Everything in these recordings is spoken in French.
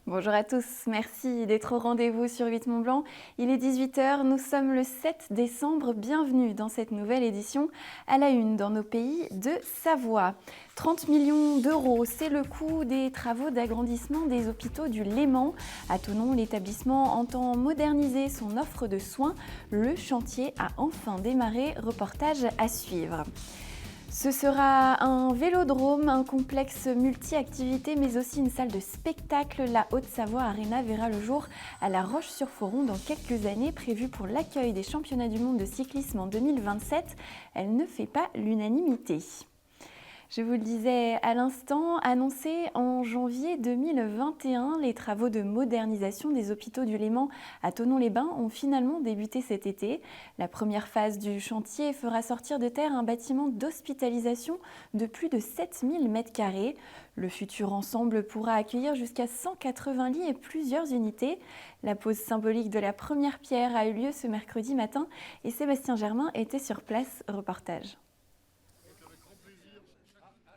Bonjour à tous, merci d'être au rendez-vous sur 8 Mont Blanc. Il est 18 h, nous sommes le 7 décembre. Bienvenue dans cette nouvelle édition à la une dans nos pays de Savoie. 30 millions d'euros, c'est le coût des travaux d'agrandissement des hôpitaux du Léman. À Thonon, l'établissement entend moderniser son offre de soins. Le chantier a enfin démarré, reportage à suivre. Ce sera un vélodrome, un complexe multi-activités, mais aussi une salle de spectacle. La Haute-Savoie Arena verra le jour à La Roche-sur-Foron dans quelques années, prévue pour l'accueil des championnats du monde de cyclisme en 2027. Elle ne fait pas l'unanimité. Je vous le disais à l'instant, annoncés en janvier 2021, les travaux de modernisation des hôpitaux du Léman à Thonon-les-Bains ont finalement débuté cet été. La première phase du chantier fera sortir de terre un bâtiment d'hospitalisation de plus de 7000 m². Le futur ensemble pourra accueillir jusqu'à 180 lits et plusieurs unités. La pose symbolique de la première pierre a eu lieu ce mercredi matin et Sébastien Germain était sur place. Reportage.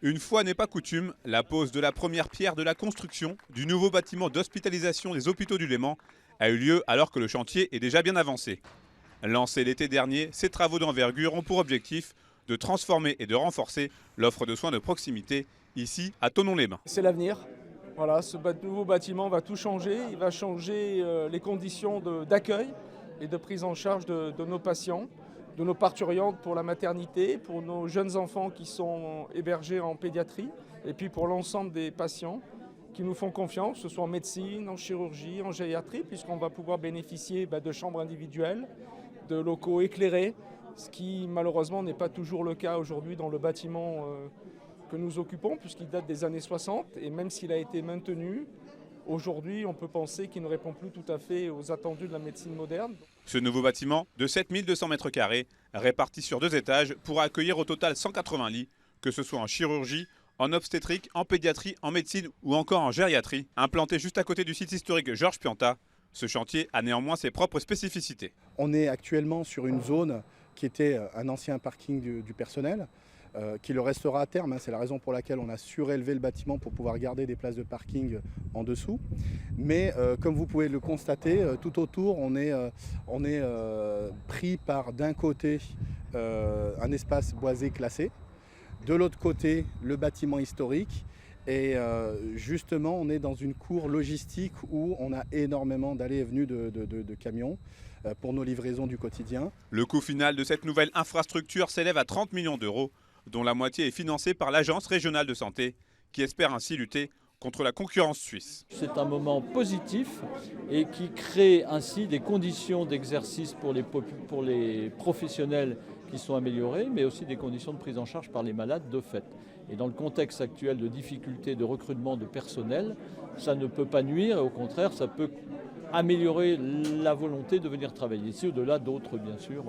Une fois n'est pas coutume, la pose de la première pierre de la construction du nouveau bâtiment d'hospitalisation des hôpitaux du Léman a eu lieu alors que le chantier est déjà bien avancé. Lancés l'été dernier, ces travaux d'envergure ont pour objectif de transformer et de renforcer l'offre de soins de proximité ici à Thonon-les-Bains. C'est l'avenir. Voilà, ce nouveau bâtiment va tout changer. Il va changer les conditions d'accueil et de prise en charge de nos patients, de nos parturientes pour la maternité, pour nos jeunes enfants qui sont hébergés en pédiatrie et puis pour l'ensemble des patients qui nous font confiance, que ce soit en médecine, en chirurgie, en gériatrie, puisqu'on va pouvoir bénéficier de chambres individuelles, de locaux éclairés, ce qui malheureusement n'est pas toujours le cas aujourd'hui dans le bâtiment que nous occupons, puisqu'il date des années 60, et même s'il a été maintenu, aujourd'hui on peut penser qu'il ne répond plus tout à fait aux attendus de la médecine moderne. Ce nouveau bâtiment de 7200 m², réparti sur 2 étages, pourra accueillir au total 180 lits, que ce soit en chirurgie, en obstétrique, en pédiatrie, en médecine ou encore en gériatrie. Implanté juste à côté du site historique Georges Pianta, ce chantier a néanmoins ses propres spécificités. On est actuellement sur une zone qui était un ancien parking du personnel, qui le restera à terme. C'est la raison pour laquelle on a surélevé le bâtiment pour pouvoir garder des places de parking en dessous. Mais comme vous pouvez le constater, tout autour, on est pris par d'un côté un espace boisé classé, de l'autre côté le bâtiment historique. Et justement, on est dans une cour logistique où on a énormément d'allées et venues de camions pour nos livraisons du quotidien. Le coût final de cette nouvelle infrastructure s'élève à 30 millions d'euros, dont la moitié est financée par l'Agence régionale de santé, qui espère ainsi lutter contre la concurrence suisse. C'est un moment positif et qui crée ainsi des conditions d'exercice pour les professionnels qui sont améliorées, mais aussi des conditions de prise en charge par les malades de fait. Et dans le contexte actuel de difficulté de recrutement de personnel, ça ne peut pas nuire, et au contraire, ça peut améliorer la volonté de venir travailler ici, au-delà d'autres, bien sûr,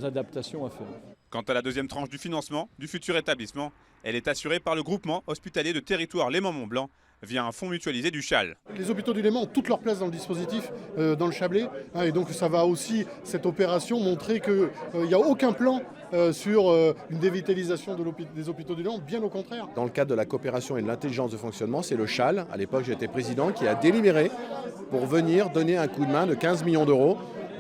adaptations à faire. Quant à la deuxième tranche du financement du futur établissement, elle est assurée par le groupement hospitalier de territoire Léman-Mont-Blanc via un fonds mutualisé du Chal. Les hôpitaux du Léman ont toute leur place dans le dispositif, dans le Chablais, et donc ça va aussi, cette opération, montrer qu'il n'y a aucun plan sur une dévitalisation des hôpitaux du Léman, bien au contraire. Dans le cadre de la coopération et de l'intelligence de fonctionnement, c'est le Chal, à l'époque j'étais président, qui a délibéré pour venir donner un coup de main de 15 millions d'euros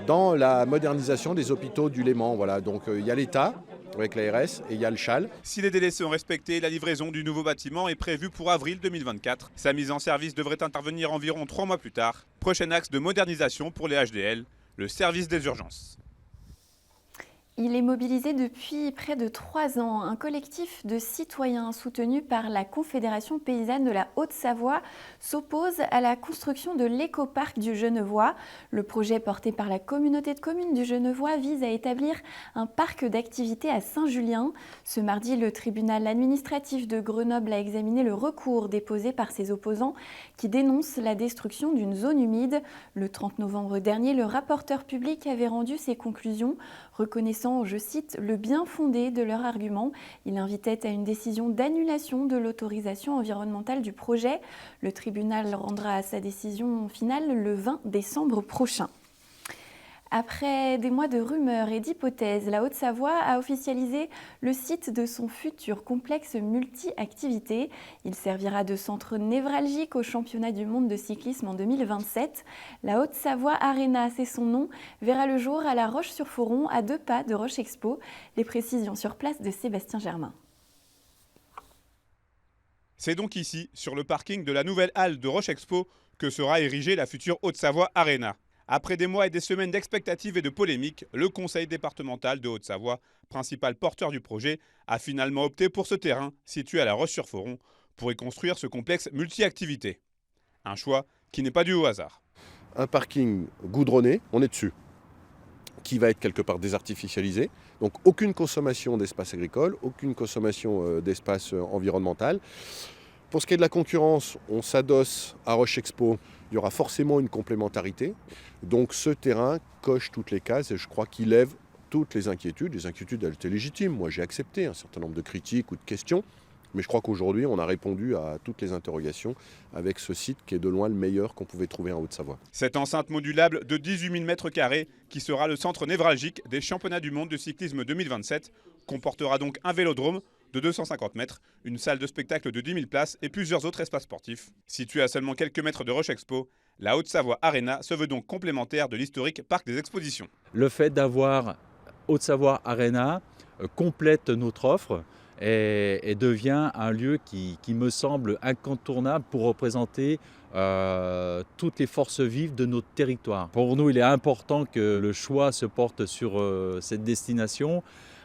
dans la modernisation des hôpitaux du Léman. Voilà, donc il y a l'État avec l'ARS et il y a le Chal. Si les délais sont respectés, la livraison du nouveau bâtiment est prévue pour avril 2024. Sa mise en service devrait intervenir environ 3 mois plus tard. Prochain axe de modernisation pour les HDL, le service des urgences. Il est mobilisé depuis près de 3 ans. Un collectif de citoyens soutenu par la Confédération paysanne de la Haute-Savoie s'oppose à la construction de l'écoparc du Genevois. Le projet porté par la communauté de communes du Genevois vise à établir un parc d'activités à Saint-Julien. Ce mardi, le tribunal administratif de Grenoble a examiné le recours déposé par ses opposants qui dénoncent la destruction d'une zone humide. Le 30 novembre dernier, le rapporteur public avait rendu ses conclusions, reconnaissant, je cite, le bien fondé de leur argument. Il invitait à une décision d'annulation de l'autorisation environnementale du projet. Le tribunal rendra sa décision finale le 20 décembre prochain. Après des mois de rumeurs et d'hypothèses, la Haute-Savoie a officialisé le site de son futur complexe multi-activités. Il servira de centre névralgique au championnat du monde de cyclisme en 2027. La Haute-Savoie Arena, c'est son nom, verra le jour à La Roche-sur-Foron, à 2 pas de Roche Expo. Les précisions sur place de Sébastien Germain. C'est donc ici, sur le parking de la nouvelle halle de Roche Expo, que sera érigée la future Haute-Savoie Arena. Après des mois et des semaines d'expectatives et de polémiques, le conseil départemental de Haute-Savoie, principal porteur du projet, a finalement opté pour ce terrain situé à La Roche-sur-Foron pour y construire ce complexe multi-activités. Un choix qui n'est pas dû au hasard. Un parking goudronné, on est dessus, qui va être quelque part désartificialisé. Donc aucune consommation d'espace agricole, aucune consommation d'espace environnemental. Pour ce qui est de la concurrence, on s'adosse à Roche Expo. Il y aura forcément une complémentarité. Donc ce terrain coche toutes les cases et je crois qu'il lève toutes les inquiétudes. Les inquiétudes, elles étaient légitimes. Moi, j'ai accepté un certain nombre de critiques ou de questions. Mais je crois qu'aujourd'hui, on a répondu à toutes les interrogations avec ce site qui est de loin le meilleur qu'on pouvait trouver en Haute-Savoie. Cette enceinte modulable de 18 000 m² qui sera le centre névralgique des championnats du monde de cyclisme 2027 comportera donc un vélodrome de 250 mètres, une salle de spectacle de 10 000 places et plusieurs autres espaces sportifs. Située à seulement quelques mètres de Roche Expo, la Haute-Savoie Arena se veut donc complémentaire de l'historique parc des expositions. Le fait d'avoir Haute-Savoie Arena complète notre offre et devient un lieu qui me semble incontournable pour représenter toutes les forces vives de notre territoire. Pour nous, il est important que le choix se porte sur cette destination.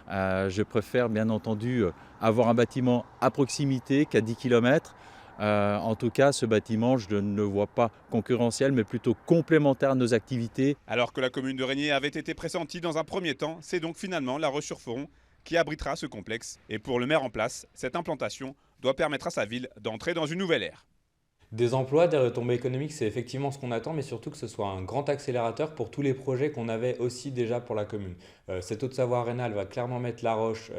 Je préfère bien entendu avoir un bâtiment à proximité qu'à 10 km. En tout cas, ce bâtiment, je ne le vois pas concurrentiel, mais plutôt complémentaire à nos activités. Alors que la commune de Régnier avait été pressentie dans un premier temps, c'est donc finalement La Roche-sur-Foron qui abritera ce complexe. Et pour le maire en place, cette implantation doit permettre à sa ville d'entrer dans une nouvelle ère. Des emplois, des retombées économiques, c'est effectivement ce qu'on attend, mais surtout que ce soit un grand accélérateur pour tous les projets qu'on avait aussi déjà pour la commune. Cette Haute-Savoie Arena, elle va clairement mettre La Roche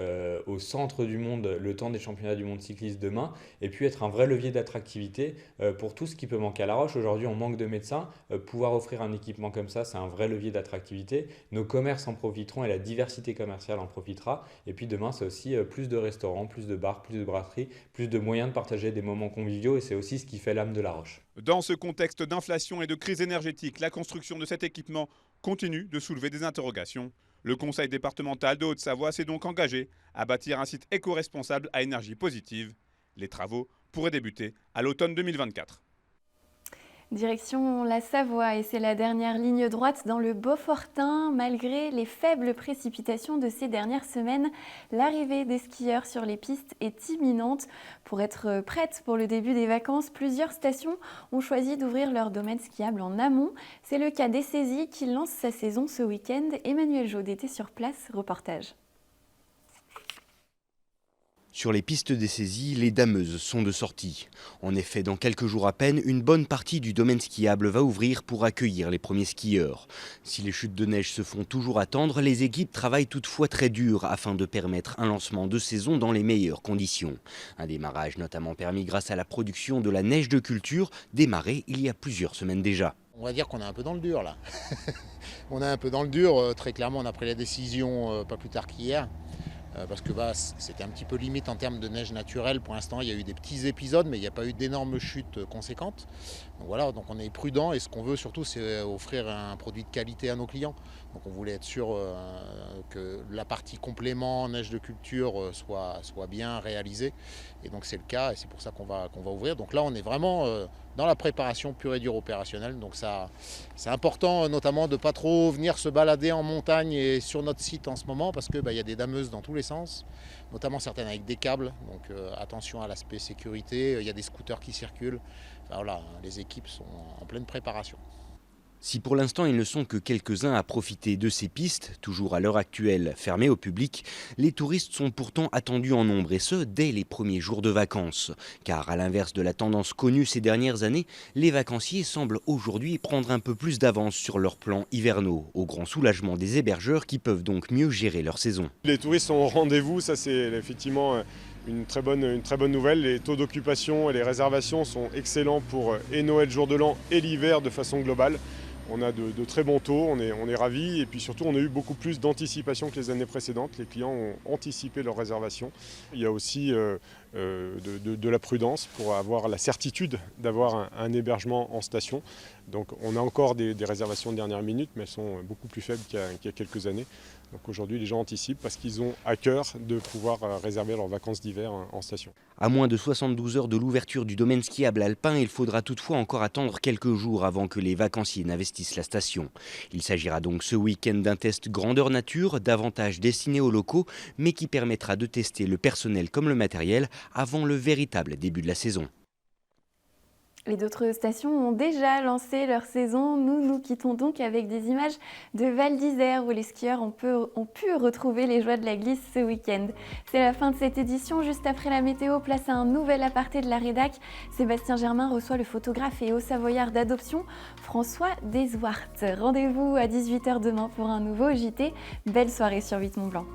au centre du monde le temps des championnats du monde cycliste demain, et puis être un vrai levier d'attractivité pour tout ce qui peut manquer à La Roche. Aujourd'hui, on manque de médecins. Pouvoir offrir un équipement comme ça, c'est un vrai levier d'attractivité. Nos commerces en profiteront et la diversité commerciale en profitera. Et puis demain, c'est aussi plus de restaurants, plus de bars, plus de brasseries, plus de moyens de partager des moments conviviaux, et c'est aussi ce qui fait l'âme de La Roche. Dans ce contexte d'inflation et de crise énergétique, la construction de cet équipement continue de soulever des interrogations. Le conseil départemental de Haute-Savoie s'est donc engagé à bâtir un site éco-responsable à énergie positive. Les travaux pourraient débuter à l'automne 2024. Direction la Savoie et c'est la dernière ligne droite dans le Beaufortain. Malgré les faibles précipitations de ces dernières semaines, l'arrivée des skieurs sur les pistes est imminente. Pour être prêtes pour le début des vacances, plusieurs stations ont choisi d'ouvrir leur domaine skiable en amont. C'est le cas d'Essésy qui lance sa saison ce week-end. Emmanuel Jaude était sur place, reportage. Sur les pistes d'Essésy, les dameuses sont de sortie. En effet, dans quelques jours à peine, une bonne partie du domaine skiable va ouvrir pour accueillir les premiers skieurs. Si les chutes de neige se font toujours attendre, les équipes travaillent toutefois très dur afin de permettre un lancement de saison dans les meilleures conditions. Un démarrage notamment permis grâce à la production de la neige de culture, démarrée il y a plusieurs semaines déjà. On va dire qu'on est un peu dans le dur là. On est un peu dans le dur, très clairement on a pris la décision pas plus tard qu'hier. Parce que c'était un petit peu limite en termes de neige naturelle. Pour l'instant, il y a eu des petits épisodes, mais il n'y a pas eu d'énormes chutes conséquentes. Donc voilà, donc on est prudent et ce qu'on veut surtout, c'est offrir un produit de qualité à nos clients. Donc on voulait être sûr que la partie complément neige de culture soit bien réalisée. Et donc c'est le cas et c'est pour ça qu'on va ouvrir. Donc là, on est vraiment dans la préparation pure et dure opérationnelle. Donc ça, c'est important notamment de ne pas trop venir se balader en montagne et sur notre site en ce moment parce qu'il y a des dameuses dans tous les sens, notamment certaines avec des câbles. Donc attention à l'aspect sécurité, il y a des scooters qui circulent. Enfin, voilà, les équipes sont en pleine préparation. Si pour l'instant ils ne sont que quelques-uns à profiter de ces pistes, toujours à l'heure actuelle fermées au public, les touristes sont pourtant attendus en nombre et ce, dès les premiers jours de vacances. Car à l'inverse de la tendance connue ces dernières années, les vacanciers semblent aujourd'hui prendre un peu plus d'avance sur leurs plans hivernaux, au grand soulagement des hébergeurs qui peuvent donc mieux gérer leur saison. Les touristes sont au rendez-vous, ça c'est effectivement une très bonne nouvelle. Les taux d'occupation et les réservations sont excellents pour et Noël, jour de l'an et l'hiver de façon globale. On a de très bons taux, on est ravis et puis surtout on a eu beaucoup plus d'anticipation que les années précédentes. Les clients ont anticipé leurs réservations. Il y a aussi de la prudence pour avoir la certitude d'avoir un hébergement en station. Donc on a encore des réservations de dernière minute, mais elles sont beaucoup plus faibles qu'il y a quelques années. Donc aujourd'hui, les gens anticipent parce qu'ils ont à cœur de pouvoir réserver leurs vacances d'hiver en station. À moins de 72 heures de l'ouverture du domaine skiable alpin, il faudra toutefois encore attendre quelques jours avant que les vacanciers n'investissent la station. Il s'agira donc ce week-end d'un test grandeur nature, davantage destiné aux locaux, mais qui permettra de tester le personnel comme le matériel avant le véritable début de la saison. Et d'autres stations ont déjà lancé leur saison. Nous quittons donc avec des images de Val d'Isère où les skieurs ont pu retrouver les joies de la glisse ce week-end. C'est la fin de cette édition. Juste après la météo, place à un nouvel aparté de la rédac. Sébastien Germain reçoit le photographe et haut-savoyard d'adoption François Deswart. Rendez-vous à 18h demain pour un nouveau JT. Belle soirée sur 8 Mont Blanc.